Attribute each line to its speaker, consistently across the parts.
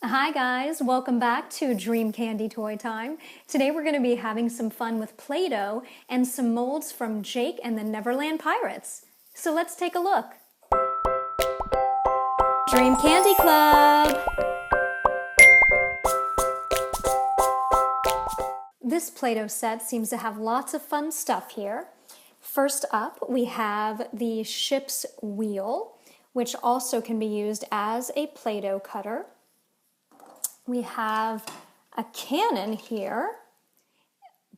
Speaker 1: Hi guys, welcome back to Dream Candy Toy Time. Today we're going to be having some fun with Play-Doh and some molds from Jake and the Neverland Pirates. So let's take a look. Dream Candy Club! This Play-Doh set seems to have lots of fun stuff here. First up, we have the ship's wheel, which also can be used as a Play-Doh cutter. We have a cannon here,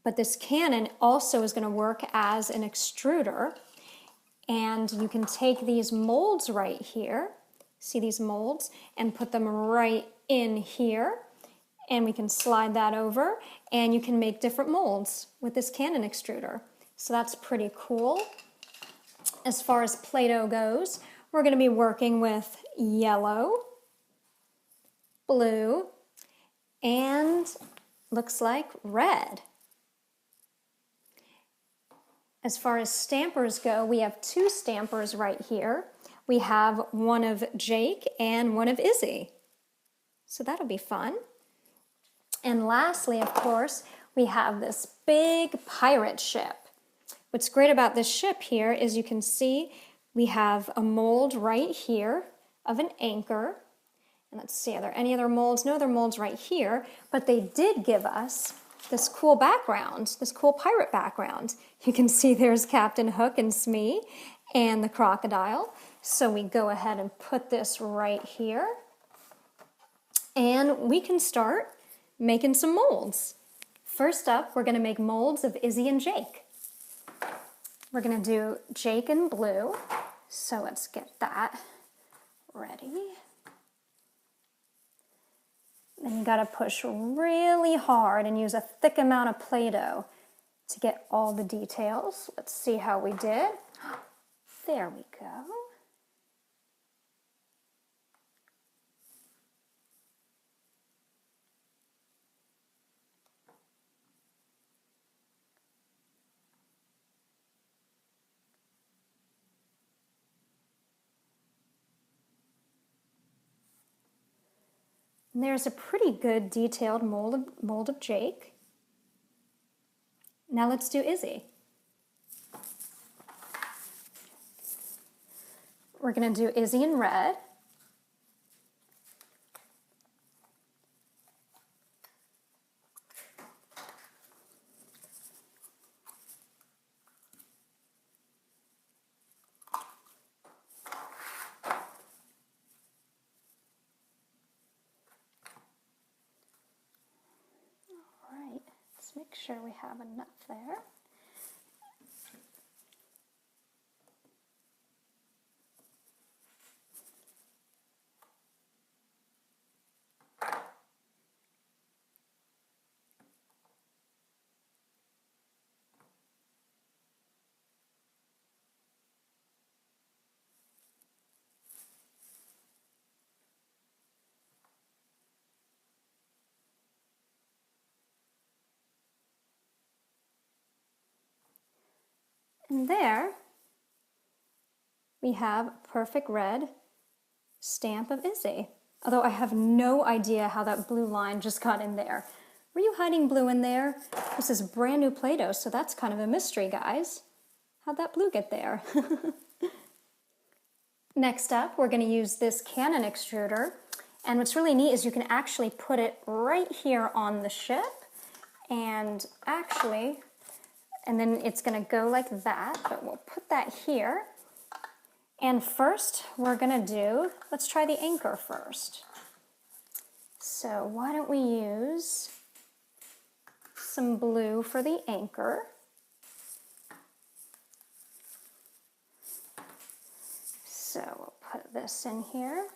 Speaker 1: but this cannon also is going to work as an extruder. And you can take these molds right here, see these molds, and put them right in here. And we can slide that over, and you can make different molds with this cannon extruder. So that's pretty cool. As far as Play-Doh goes, we're going to be working with yellow, blue, and looks like red. As far as stampers go, we have two stampers right here. We have one of Jake and one of Izzy. So that'll be fun. And lastly, of course, we have this big pirate ship. What's great about this ship here is you can see we have a mold right here of an anchor. And let's see, are there any other molds? No other molds right here, but they did give us this cool background, this cool pirate background. You can see there's Captain Hook and Smee and the crocodile. So we go ahead and put this right here. And we can start making some molds. First up, we're gonna make molds of Izzy and Jake. We're gonna do Jake in blue. So let's get that ready. Then you gotta push really hard and use a thick amount of Play-Doh to get all the details. Let's see how we did. There we go. And there's a pretty good detailed mold of Jake. Now let's do Izzy. We're going to do Izzy in red. Let's make sure we have enough there. And there we have a perfect red stamp of Izzy. Although I have no idea how that blue line just got in there. Were you hiding blue in there? This is brand new Play-Doh, so that's kind of a mystery, guys. How'd that blue get there? Next up, we're going to use this cannon extruder. And what's really neat is you can actually put it right here on the ship. And then it's going to go like that, but we'll put that here. And first, we're going to do, let's try the anchor first. So why don't we use some blue for the anchor. So we'll put this in here.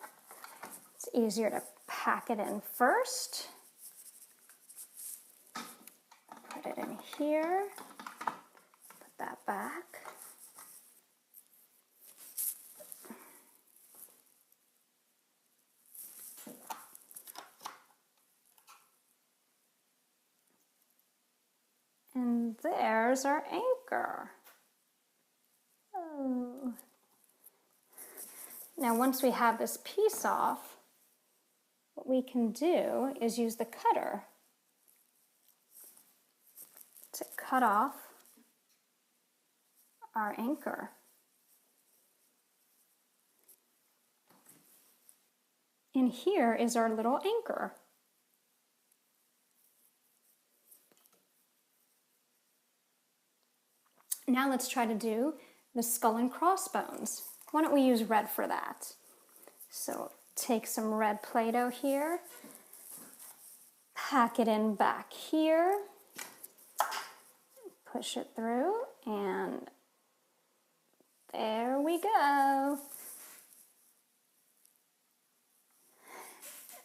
Speaker 1: It's easier to pack it in first. Put it in here. Put that back. And there's our anchor. Oh. Now once we have this piece off, what we can do is use the cutter to cut off our anchor. And here is our little anchor. Now let's try to do the skull and crossbones. Why don't we use red for that? So take some red Play-Doh here, pack it in back here, push it through, and there we go.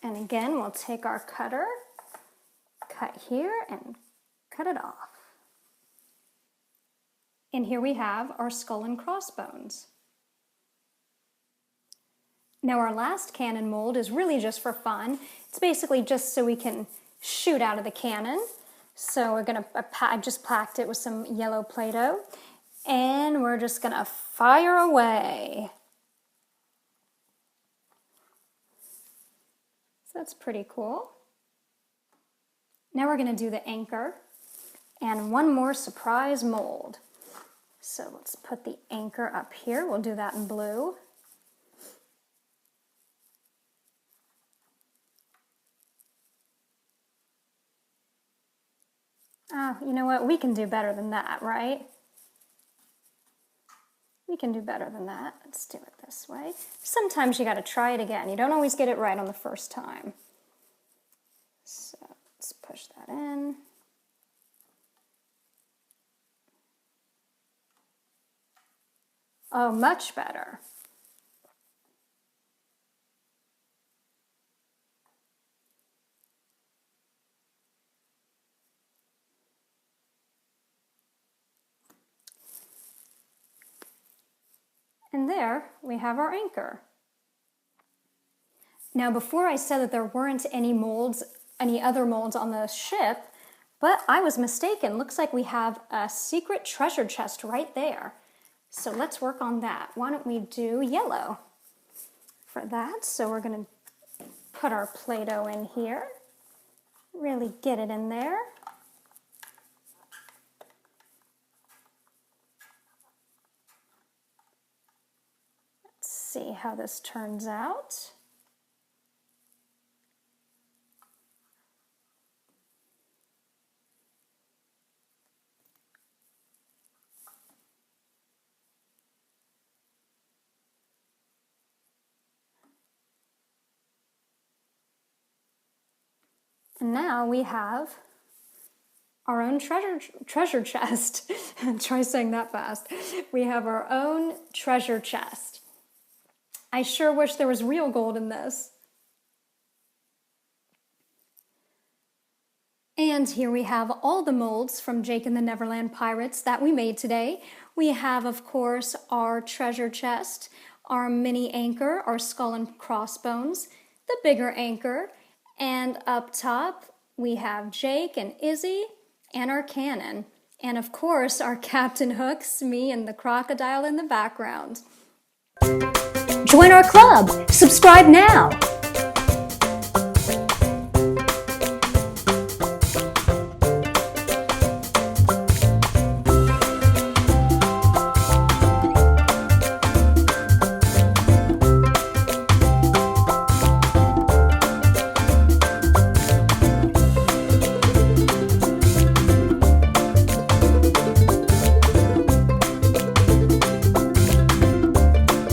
Speaker 1: And again, we'll take our cutter, cut here, and cut it off. And here we have our skull and crossbones. Now our last cannon mold is really just for fun. It's basically just so we can shoot out of the cannon. So we're gonna, I just packed it with some yellow Play-Doh, and we're just gonna fire away. So that's pretty cool. Now we're gonna do the anchor and one more surprise mold. So let's put the anchor up here. We'll do that in blue. Oh, you know what? We can do better than that, right? We can do better than that. Let's do it this way. Sometimes you got to try it again. You don't always get it right on the first time. So let's push that in. Oh, much better. And there we have our anchor. Now, before I said that there weren't any other molds on the ship, but I was mistaken. Looks like we have a secret treasure chest right there. So let's work on that. Why don't we do yellow for that? So we're going to put our Play-Doh in here, really get it in there. Let's see how this turns out. And now we have our own treasure chest. Try saying that fast. We have our own treasure chest. I sure wish there was real gold in this. And here we have all the molds from Jake and the Neverland Pirates that we made today. We have, of course, our treasure chest, our mini anchor, our skull and crossbones, the bigger anchor, and up top we have Jake and Izzy and our cannon. And of course our Captain Hook, Smee, and the crocodile in the background.
Speaker 2: Join our club. Subscribe now.